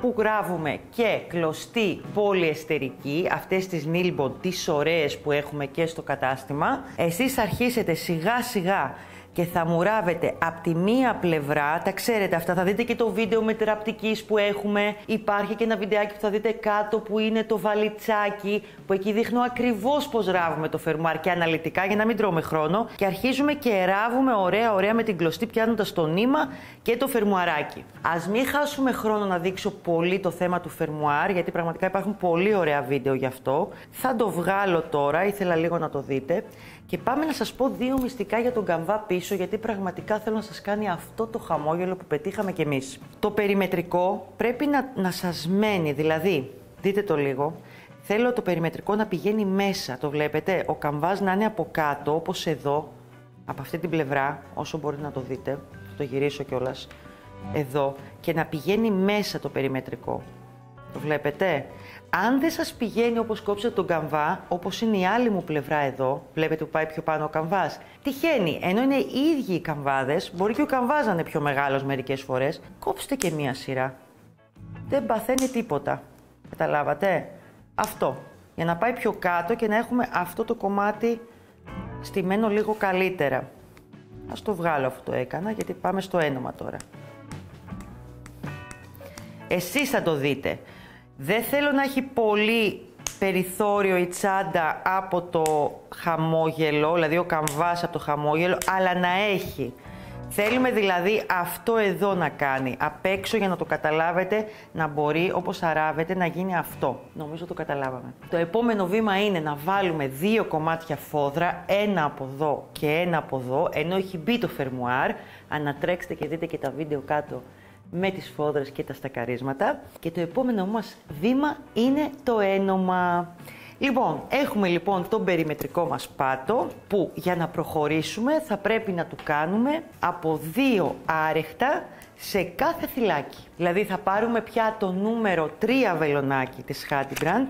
που γράβουμε και κλωστή πολυεστερική, αυτές τις Nilbond, τις ωραίες που έχουμε και στο κατάστημα, εσείς αρχίσετε σιγά σιγά και θα μουράβετε από τη μία πλευρά, τα ξέρετε αυτά, θα δείτε και το βίντεο με τη ραπτικής που έχουμε, υπάρχει και ένα βιντεάκι που θα δείτε κάτω που είναι το βαλιτσάκι, που εκεί δείχνω ακριβώς πώς ράβουμε το φερμουάρ και αναλυτικά για να μην τρώμε χρόνο, και αρχίζουμε και ράβουμε ωραία με την κλωστή πιάνοντας το νήμα και το φερμουαράκι. Ας μην χάσουμε χρόνο να δείξω πολύ το θέμα του φερμουάρ, γιατί πραγματικά υπάρχουν πολύ ωραία βίντεο γι' αυτό. Θα το βγάλω τώρα, ήθελα λίγο να το δείτε. Και πάμε να σας πω 2 μυστικά για τον καμβά πίσω, γιατί πραγματικά θέλω να σας κάνει αυτό το χαμόγελο που πετύχαμε κι εμείς. Το περιμετρικό πρέπει να σας μένει, δηλαδή, δείτε το λίγο, θέλω το περιμετρικό να πηγαίνει μέσα, το βλέπετε, ο καμβάς να είναι από κάτω, όπως εδώ, από αυτή την πλευρά, όσο μπορείτε να το δείτε, θα το γυρίσω κιόλας, εδώ, και να πηγαίνει μέσα το περιμετρικό. Το βλέπετε? Αν δεν σας πηγαίνει όπως κόψετε τον καμβά, όπως είναι η άλλη μου πλευρά εδώ, βλέπετε που πάει πιο πάνω ο καμβάς, τυχαίνει, ενώ είναι οι ίδιοι οι καμβάδες, μπορεί και ο καμβάς να είναι πιο μεγάλος μερικές φορές, κόψτε και μία σειρά. Δεν παθαίνει τίποτα. Καταλάβατε? Αυτό. Για να πάει πιο κάτω και να έχουμε αυτό το κομμάτι στημένο λίγο καλύτερα. Ας το βγάλω αφού το έκανα, γιατί πάμε στο ένομα τώρα. Εσείς θα το δείτε. Δεν θέλω να έχει πολύ περιθώριο η τσάντα από το χαμόγελο, δηλαδή ο καμβάς από το χαμόγελο, αλλά να έχει. Θέλουμε δηλαδή αυτό εδώ να κάνει, απ' έξω, για να το καταλάβετε, να μπορεί όπως αράβεται να γίνει αυτό. Νομίζω το καταλάβαμε. Το επόμενο βήμα είναι να βάλουμε 2 κομμάτια φόδρα, ένα από εδώ και ένα από εδώ, ενώ έχει μπει το φερμουάρ. Ανατρέξτε και δείτε και τα βίντεο κάτω με τις φόδρες και τα στακαρίσματα. Και το επόμενο μας βήμα είναι το ένομα. Λοιπόν, έχουμε λοιπόν τον περιμετρικό μας πάτο, που για να προχωρήσουμε θα πρέπει να του κάνουμε από 2 άρεχτα σε κάθε θυλάκι. Δηλαδή θα πάρουμε πια το νούμερο 3 βελονάκι της Hadibrand.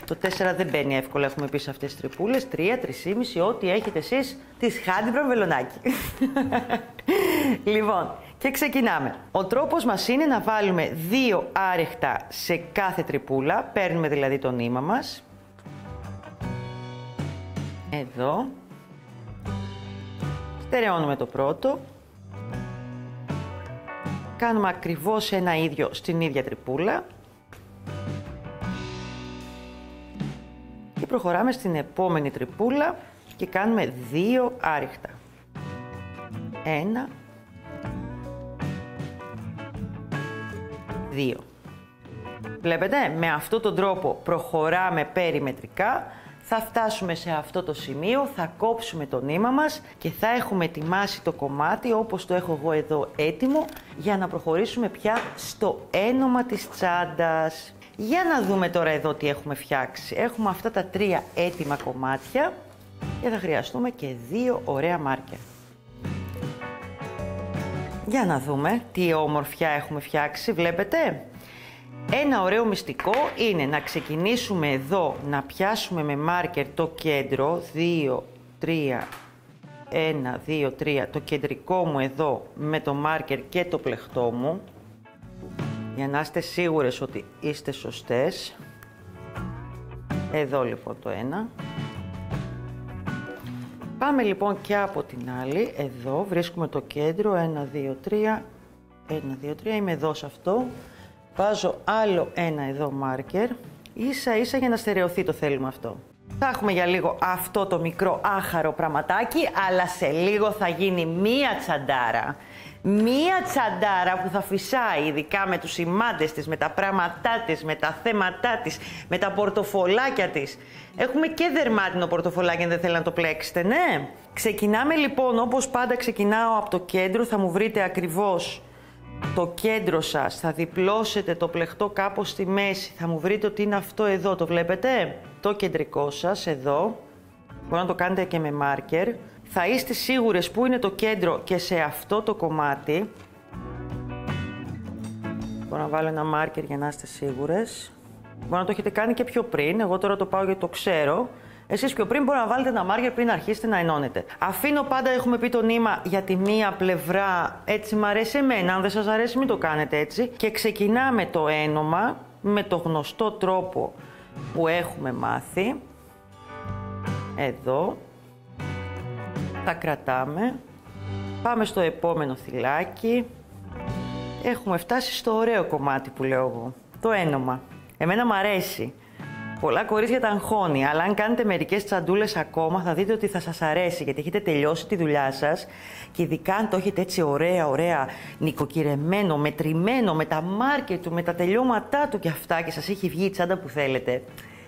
Το 4 δεν μπαίνει εύκολα, έχουμε πει σε αυτές τις τρυπούλες. 3, 3,5, ό,τι έχετε εσείς της Hadibrand βελονάκι. Λοιπόν, και ξεκινάμε. Ο τρόπος μας είναι να βάλουμε 2 άρεχτα σε κάθε τρυπούλα. Παίρνουμε δηλαδή το νήμα μας. Εδώ. Στερεώνουμε το πρώτο. Κάνουμε ακριβώς ένα ίδιο στην ίδια τρυπούλα. Και προχωράμε στην επόμενη τρυπούλα και κάνουμε 2 άρεχτα. 1, 2. Βλέπετε, με αυτόν τον τρόπο προχωράμε περιμετρικά. Θα φτάσουμε σε αυτό το σημείο, θα κόψουμε το νήμα μας και θα έχουμε ετοιμάσει το κομμάτι όπως το έχω εγώ εδώ έτοιμο, για να προχωρήσουμε πια στο ένομα της τσάντας. Για να δούμε τώρα εδώ τι έχουμε φτιάξει. Έχουμε αυτά τα 3 έτοιμα κομμάτια και θα χρειαστούμε και 2 ωραία μάρκερ. Για να δούμε τι όμορφιά έχουμε φτιάξει, βλέπετε. Ένα ωραίο μυστικό είναι να ξεκινήσουμε εδώ, να πιάσουμε με μάρκερ το κέντρο, 2, 3, 1, 2, 3, το κεντρικό μου εδώ με το μάρκερ και το πλεχτό μου, για να είστε σίγουρες ότι είστε σωστές. Εδώ λοιπόν το ένα. Πάμε λοιπόν και από την άλλη, εδώ βρίσκουμε το κέντρο, 1, 2, 3, 1, 2, 3, είμαι εδώ σε αυτό. Βάζω άλλο ένα εδώ μάρκερ, ίσα ίσα για να στερεωθεί το θέλουμε αυτό. Θα έχουμε για λίγο αυτό το μικρό άχαρο πραγματάκι, αλλά σε λίγο θα γίνει μία τσαντάρα. Μία τσαντάρα που θα φυσάει, ειδικά με τους σημάντες της, με τα πράγματά της, με τα θέματά της, με τα πορτοφολάκια της. Έχουμε και δερμάτινο πορτοφολάκι, αν δεν θέλετε να το πλέξετε, ναι. Ξεκινάμε λοιπόν, όπως πάντα ξεκινάω από το κέντρο, θα μου βρείτε ακριβώς το κέντρο σας, θα διπλώσετε το πλεχτό κάπως στη μέση, θα μου βρείτε ότι είναι αυτό εδώ, το βλέπετε, το κεντρικό σας εδώ, μπορεί να το κάνετε και με μάρκερ. Θα είστε σίγουρες που είναι το κέντρο και σε αυτό το κομμάτι. Μπορώ να βάλω ένα μάρκερ για να είστε σίγουρες. Μπορεί να το έχετε κάνει και πιο πριν, εγώ τώρα το πάω γιατί το ξέρω. Εσείς πιο πριν μπορείτε να βάλετε ένα μάρκερ πριν αρχίσετε να ενώνετε. Αφήνω πάντα, έχουμε πει το νήμα για τη μία πλευρά, έτσι μ' αρέσει εμένα, αν δεν σας αρέσει μην το κάνετε έτσι. Και ξεκινάμε το ένομα με το γνωστό τρόπο που έχουμε μάθει. Εδώ. Τα κρατάμε. Πάμε στο επόμενο θυλάκι. Έχουμε φτάσει στο ωραίο κομμάτι που λέω εγώ. Το ένομα. Εμένα μ' αρέσει. Πολλά κορίτσια τα αγχώνει, αλλά αν κάνετε μερικές τσαντούλες ακόμα θα δείτε ότι θα σας αρέσει, γιατί έχετε τελειώσει τη δουλειά σας και ειδικά αν το έχετε έτσι ωραία νοικοκυρεμένο, μετρημένο, με τα μάρκερ του, με τα τελειώματά του και αυτά και σας έχει βγει η τσάντα που θέλετε.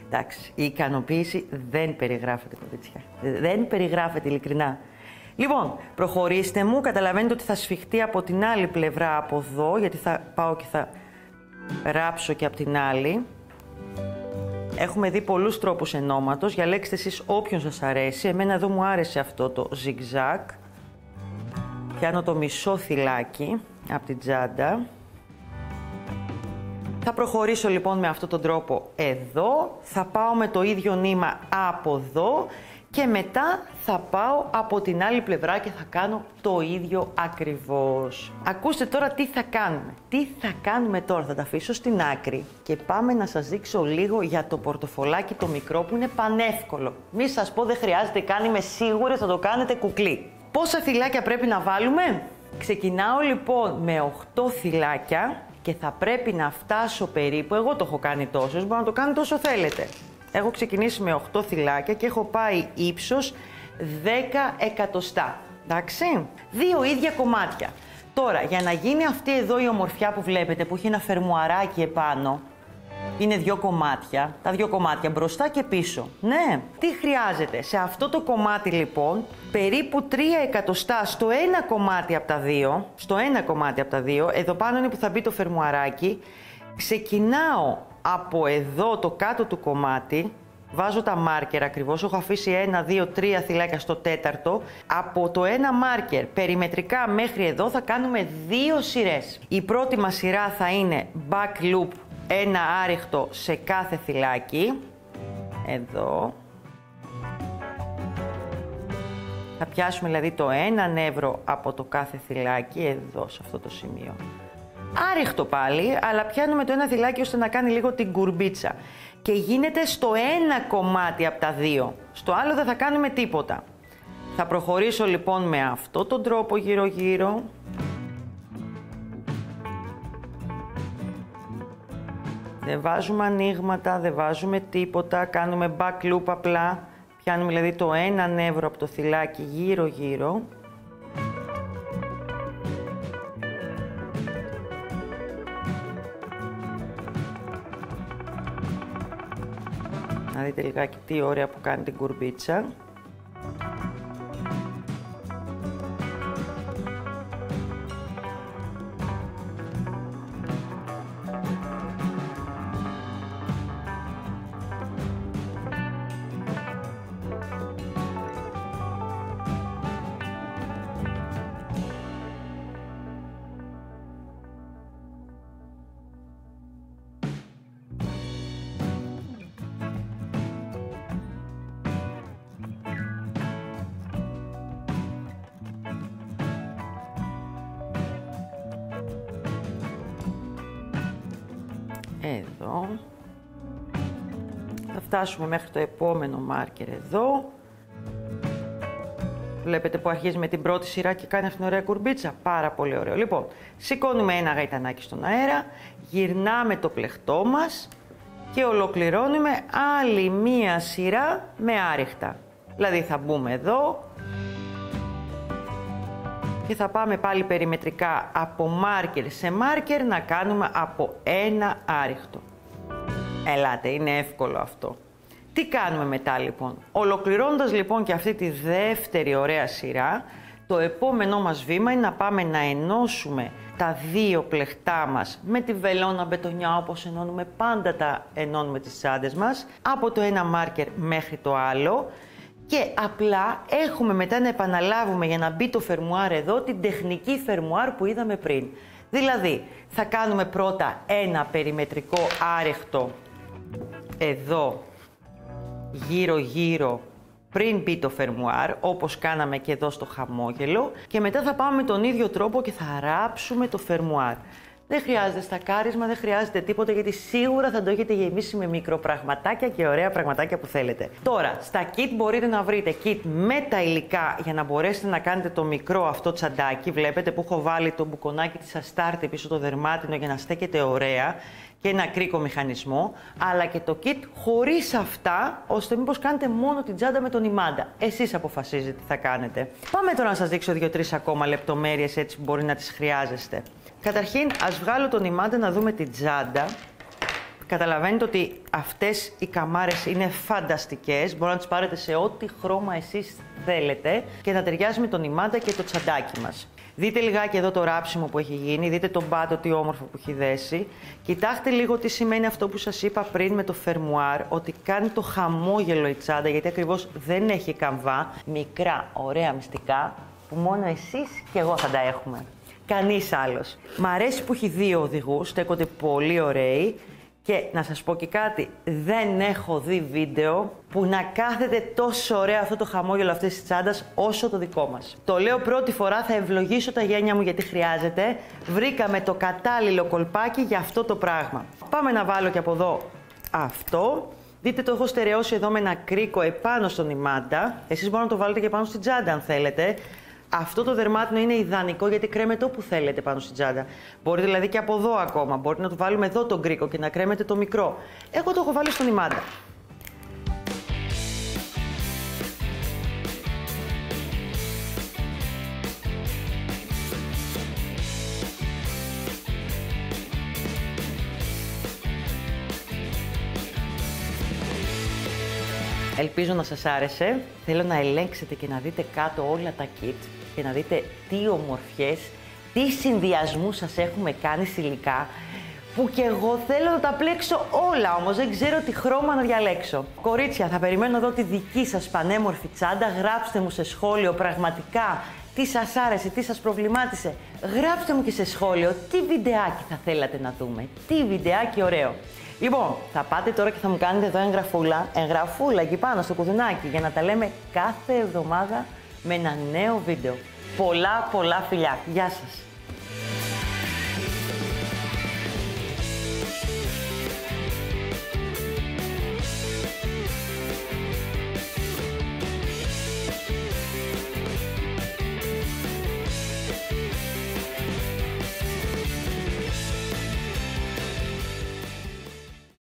Εντάξει, η ικανοποίηση δεν περιγράφεται, κορίτσια. Δεν περιγράφεται ειλικρινά. Λοιπόν, προχωρήστε μου, καταλαβαίνετε ότι θα σφιχτεί από την άλλη πλευρά από εδώ, γιατί θα πάω και θα ράψω και από την άλλη. Έχουμε δει πολλούς τρόπους ενώματος, διαλέξτε εσείς όποιον σας αρέσει. Εμένα εδώ μου άρεσε αυτό το zigzag. Πιάνω το μισό θυλάκι από την τσάντα. Θα προχωρήσω λοιπόν με αυτόν τον τρόπο εδώ, θα πάω με το ίδιο νήμα από εδώ και μετά θα πάω από την άλλη πλευρά και θα κάνω το ίδιο ακριβώς. Ακούστε τώρα τι θα κάνουμε. Τι θα κάνουμε τώρα, θα τα αφήσω στην άκρη και πάμε να σας δείξω λίγο για το πορτοφολάκι το μικρό που είναι πανεύκολο. Μη σας πω δεν χρειάζεται καν, είμαι σίγουρη θα το κάνετε κουκλί. Πόσα θυλάκια πρέπει να βάλουμε? Ξεκινάω λοιπόν με 8 θυλάκια και θα πρέπει να φτάσω περίπου, εγώ το έχω κάνει τόσο, μπορώ να το κάνετε όσο θέλετε. Έχω ξεκινήσει με 8 θυλάκια και έχω πάει ύψος 10 εκατοστά. Εντάξει, 2 ίδια κομμάτια. Τώρα, για να γίνει αυτή εδώ η ομορφιά που βλέπετε, που έχει ένα φερμουαράκι επάνω, είναι 2 κομμάτια, τα 2 κομμάτια μπροστά και πίσω. Ναι, τι χρειάζεται? Σε αυτό το κομμάτι λοιπόν, περίπου 3 εκατοστά στο ένα κομμάτι από τα δύο, εδώ πάνω είναι που θα μπει το φερμουαράκι, ξεκινάω από εδώ το κάτω του κομμάτι, βάζω τα μάρκερ ακριβώς, έχω αφήσει 1, 2, 3 θυλάκια στο τέταρτο. Από το ένα μάρκερ περιμετρικά μέχρι εδώ θα κάνουμε 2 σειρές. Η πρώτη μας σειρά θα είναι back loop, ένα άριχτο σε κάθε θυλάκι. Εδώ. Θα πιάσουμε δηλαδή το ένα νεύρο από το κάθε θυλάκι, εδώ σε αυτό το σημείο. Άριχτο πάλι, αλλά πιάνουμε το ένα θυλάκι ώστε να κάνει λίγο την κουρμπίτσα. Και γίνεται στο ένα κομμάτι από τα δύο. Στο άλλο δεν θα κάνουμε τίποτα. Θα προχωρήσω λοιπόν με αυτό τον τρόπο γύρω-γύρω. Δεν βάζουμε ανοίγματα, δεν βάζουμε τίποτα, κάνουμε back loop απλά. Πιάνουμε δηλαδή το ένα νεύρο από το θυλάκι γύρω-γύρω. Να δείτε λιγάκι τι ωραία που κάνει την κουρμπίτσα. Εδώ. Θα φτάσουμε μέχρι το επόμενο μάρκερ εδώ. Βλέπετε που αρχίζει με την πρώτη σειρά και κάνει αυτήν την ωραία κουρμπίτσα. Πάρα πολύ ωραίο. Λοιπόν, σηκώνουμε ένα γαϊτανάκι στον αέρα, γυρνάμε το πλεχτό μας και ολοκληρώνουμε άλλη μία σειρά με άριχτα. Δηλαδή θα μπούμε εδώ και θα πάμε πάλι περιμετρικά από μάρκερ σε μάρκερ να κάνουμε από ένα άριχτο. Ελάτε, είναι εύκολο αυτό. Τι κάνουμε μετά λοιπόν? Ολοκληρώνοντας λοιπόν και αυτή τη δεύτερη ωραία σειρά, το επόμενό μας βήμα είναι να πάμε να ενώσουμε τα δύο πλεχτά μας με τη βελόνα μπετονιά, όπως ενώνουμε πάντα τα ενώνουμε τις τσάντες μας, από το ένα μάρκερ μέχρι το άλλο. Και απλά έχουμε μετά να επαναλάβουμε για να μπει το φερμουάρ εδώ την τεχνική φερμουάρ που είδαμε πριν. Δηλαδή θα κάνουμε πρώτα ένα περιμετρικό άριχτο εδώ γύρω γύρω πριν μπει το φερμουάρ, όπως κάναμε και εδώ στο χαμόγελο, και μετά θα πάμε με τον ίδιο τρόπο και θα ράψουμε το φερμουάρ. Δεν χρειάζεται στακάρισμα, δεν χρειάζεται τίποτα, γιατί σίγουρα θα το έχετε γεμίσει με μικροπραγματάκια και ωραία πραγματάκια που θέλετε. Τώρα, στα kit μπορείτε να βρείτε kit με τα υλικά για να μπορέσετε να κάνετε το μικρό αυτό τσαντάκι. Βλέπετε που έχω βάλει το μπουκονάκι της αστάρτη πίσω το δερμάτινο για να στέκεται ωραία και ένα κρίκο μηχανισμό, αλλά και το kit χωρίς αυτά, ώστε μήπως κάνετε μόνο την τσάντα με τον ημάντα. Εσείς αποφασίζετε τι θα κάνετε. Πάμε τώρα να σας δείξω 2-3 ακόμα λεπτομέρειες έτσι που μπορεί να τις χρειάζεστε. Καταρχήν, ας βγάλω τον ημάντα να δούμε την τσάντα. Καταλαβαίνετε ότι αυτές οι καμάρες είναι φανταστικές. Μπορείτε να τις πάρετε σε ό,τι χρώμα εσείς θέλετε και να ταιριάζει με τον ημάντα και το τσαντάκι μας. Δείτε λιγάκι εδώ το ράψιμο που έχει γίνει, δείτε τον πάτο τι όμορφο που έχει δέσει. Κοιτάξτε λίγο τι σημαίνει αυτό που σας είπα πριν με το φερμουάρ, ότι κάνει το χαμόγελο η τσάντα, γιατί ακριβώς δεν έχει καμβά. Μικρά, ωραία μυστικά που μόνο εσείς και εγώ θα τα έχουμε. Κανείς άλλος. Μ' αρέσει που έχει δύο οδηγούς, στέκονται πολύ ωραίοι. Και να σας πω και κάτι, δεν έχω δει βίντεο που να κάθεται τόσο ωραία αυτό το χαμόγελο αυτής της τσάντας όσο το δικό μας. Το λέω πρώτη φορά, θα ευλογήσω τα γένια μου γιατί χρειάζεται. Βρήκαμε το κατάλληλο κολπάκι για αυτό το πράγμα. Πάμε να βάλω και από εδώ αυτό. Δείτε, το έχω στερεώσει εδώ με ένα κρίκο επάνω στον ημάντα. Εσείς μπορείτε να το βάλετε και πάνω στην τσάντα αν θέλετε. Αυτό το δερμάτινο είναι ιδανικό γιατί κρέμεται όπου θέλετε πάνω στην τσάντα. Μπορείτε δηλαδή και από εδώ ακόμα. Μπορείτε να το βάλουμε εδώ τον κρίκο και να κρέμετε το μικρό. Εγώ το έχω βάλει στον ημάντα. Ελπίζω να σας άρεσε. Θέλω να ελέγξετε και να δείτε κάτω όλα τα kit και να δείτε τι ομορφιές, τι συνδυασμούς σας έχουμε κάνει υλικά, που και εγώ θέλω να τα πλέξω όλα, όμως δεν ξέρω τι χρώμα να διαλέξω. Κορίτσια, θα περιμένω εδώ τη δική σας πανέμορφη τσάντα. Γράψτε μου σε σχόλιο πραγματικά τι σας άρεσε, τι σας προβλημάτισε. Γράψτε μου και σε σχόλιο τι βιντεάκι θα θέλατε να δούμε, τι βιντεάκι ωραίο. Λοιπόν, θα πάτε τώρα και θα μου κάνετε εδώ εγγραφούλα εκεί πάνω στο κουδουνάκι για να τα λέμε κάθε εβδομάδα με ένα νέο βίντεο. Πολλά φιλιά. Γεια σας.